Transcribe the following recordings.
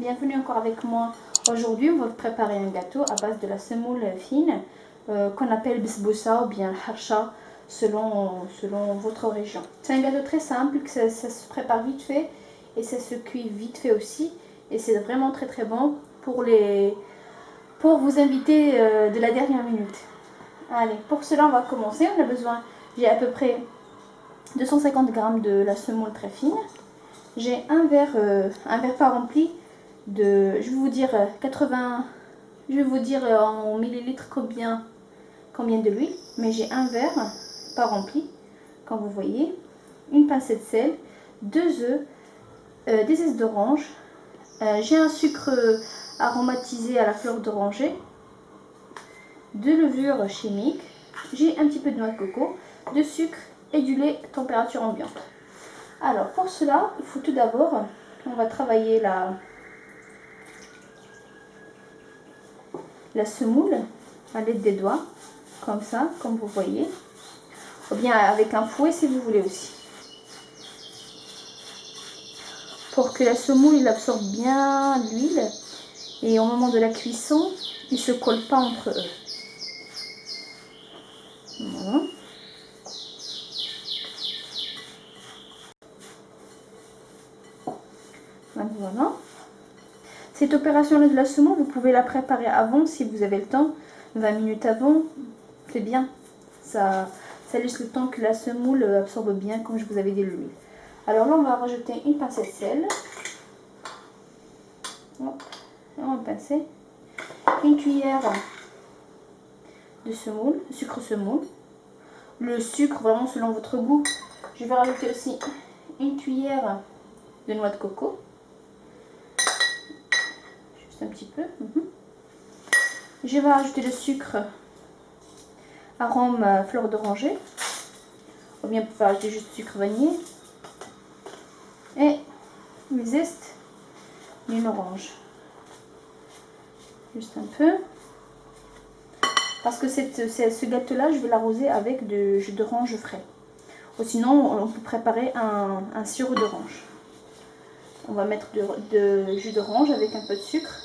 bienvenue encore avec moi. Aujourd'hui, on va préparer un gâteau à base de la semoule fine qu'on appelle bisboussa ou bien harsha selon votre région. C'est un gâteau très simple, que ça se prépare vite fait et ça se cuit vite fait aussi. Et c'est vraiment très bon pour vous inviter de la dernière minute. Allez, pour cela, on va commencer. On a besoin, j'ai à peu près 250 g de la semoule très fine. J'ai un verre pas rempli de, je vais vous dire 80, je vais vous dire en millilitres combien de l'huile, mais j'ai un verre pas rempli, comme vous voyez, une pincée de sel, 2 œufs, des zestes d'orange, j'ai un sucre aromatisé à la fleur d'oranger, de levure chimique, j'ai un petit peu de noix de coco, de sucre et du lait température ambiante. Alors pour cela, il faut tout d'abord, on va travailler la semoule à l'aide des doigts, comme ça, comme vous voyez, ou bien avec un fouet si vous voulez aussi. Pour que la semoule il absorbe bien l'huile et au moment de la cuisson, ils ne se collent pas entre eux. Voilà. Voilà. Cette opération-là de la semoule, vous pouvez la préparer avant si vous avez le temps, 20 minutes avant, c'est bien. Ça laisse le temps que la semoule absorbe bien, comme je vous avais dit, l'huile. Alors là, on va rajouter une pincée de sel. Hop, on va pincer. Une cuillère de semoule, sucre semoule. Le sucre, vraiment selon votre goût. Je vais rajouter aussi une cuillère de noix de coco. Juste un petit peu. Je vais rajouter le sucre arôme fleur d'oranger. Ou bien vous pouvez rajouter juste sucre vanillé. Et le zeste d'une orange. Juste un peu. Parce que ce gâteau-là, je vais l'arroser avec du jus d'orange frais. Ou sinon, on peut préparer un sirop d'orange. On va mettre de jus d'orange avec un peu de sucre.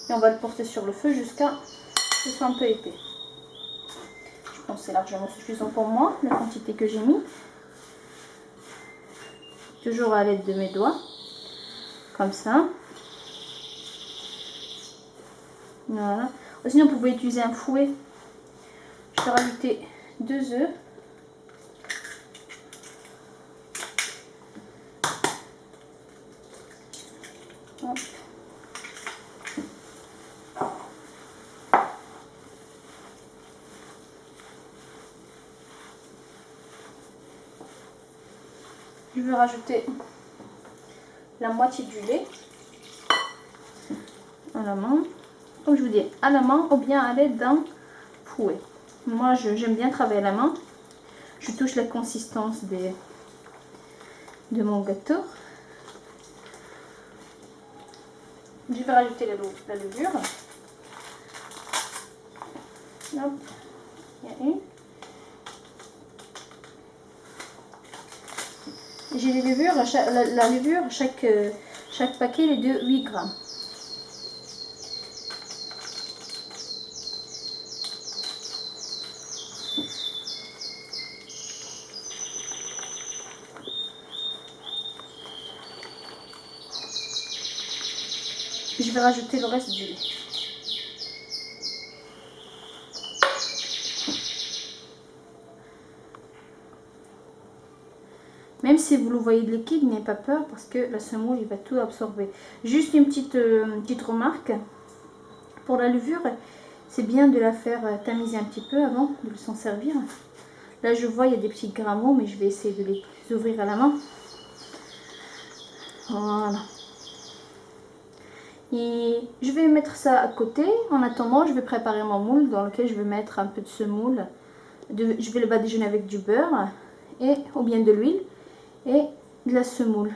Et on va le porter sur le feu jusqu'à ce que ce soit un peu épais. Je pense que c'est largement suffisant pour moi, la quantité que j'ai mis. Toujours à l'aide de mes doigts. Comme ça. Voilà. Ou sinon, vous pouvez utiliser un fouet. Je vais rajouter 2 œufs. Hop. Je vais rajouter la moitié du lait à la main. Comme je vous dis, à la main ou bien à l'aide d'un fouet. Moi, j'aime bien travailler à la main. Je touche la consistance de mon gâteau. Je vais rajouter la levure. Hop, il y a une. J'ai les levures, la levure, chaque paquet est de 8 grammes. Je vais rajouter le reste du lait. Même si vous le voyez de liquide, n'ayez pas peur parce que la semoule il va tout absorber. Juste une petite remarque. Pour la levure, c'est bien de la faire tamiser un petit peu avant de s'en servir. Là je vois il y a des petits grammeaux, mais je vais essayer de les ouvrir à la main. Voilà. Et je vais mettre ça à côté. En attendant, je vais préparer mon moule dans lequel je vais mettre un peu de semoule. Je vais le badigeonner avec du beurre ou bien de l'huile et de la semoule.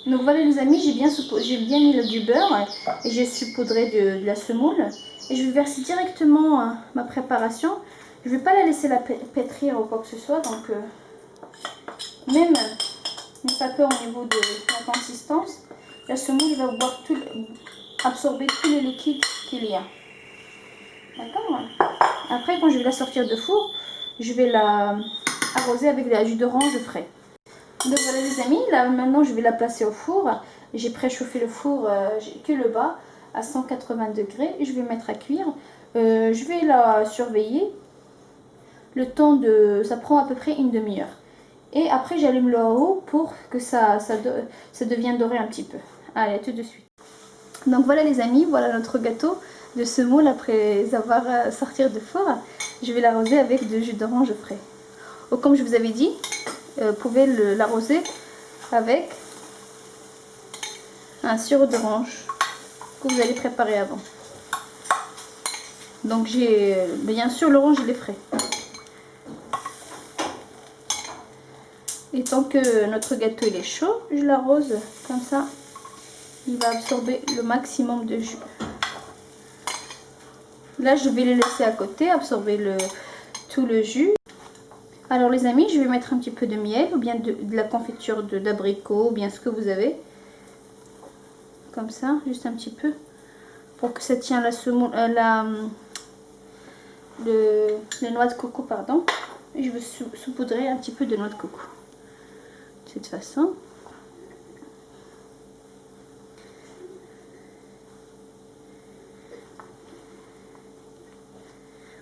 Donc voilà les amis, j'ai bien mis du beurre et j'ai saupoudré de la semoule. Et je vais verser directement ma préparation. Je ne vais pas la laisser pétrir ou quoi que ce soit. Donc Même pas peur au niveau de la consistance. La semoule va boire absorber tous les liquides qu'il y a. D'accord. Après, quand je vais la sortir de four, je vais la arroser avec de la jus d'orange frais. Donc voilà les amis, là maintenant je vais la placer au four. J'ai préchauffé le four, j'ai que le bas à 180 degrés. Je vais mettre à cuire. Je vais la surveiller. Le temps de... ça prend à peu près une demi-heure. Et après j'allume le haut pour que ça devienne doré un petit peu. Allez, tout de suite. Donc voilà les amis, voilà notre gâteau de semoule après avoir sorti de four. Je vais l'arroser avec du jus d'orange frais. Ou comme je vous avais dit, vous pouvez l'arroser avec un sirop d'orange que vous allez préparer avant. Donc j'ai bien sûr l'orange il est frais. Et tant que notre gâteau il est chaud, je l'arrose comme ça. Il va absorber le maximum de jus. Là je vais les laisser à côté, absorber tout le jus. Alors les amis, je vais mettre un petit peu de miel ou bien de la confiture d'abricot ou bien ce que vous avez. Comme ça, juste un petit peu. Pour que ça tienne la semoule, les noix de coco, pardon. Et je vais saupoudrer un petit peu de noix de coco. De cette façon.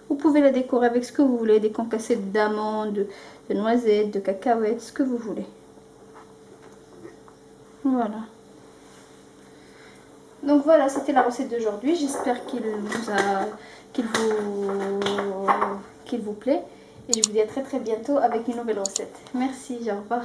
Vous pouvez la décorer avec ce que vous voulez, des concassés d'amandes, de noisettes, de cacahuètes, ce que vous voulez. Voilà. Donc voilà, c'était la recette d'aujourd'hui. J'espère qu'il vous plaît. Et je vous dis à très bientôt avec une nouvelle recette. Merci, au revoir.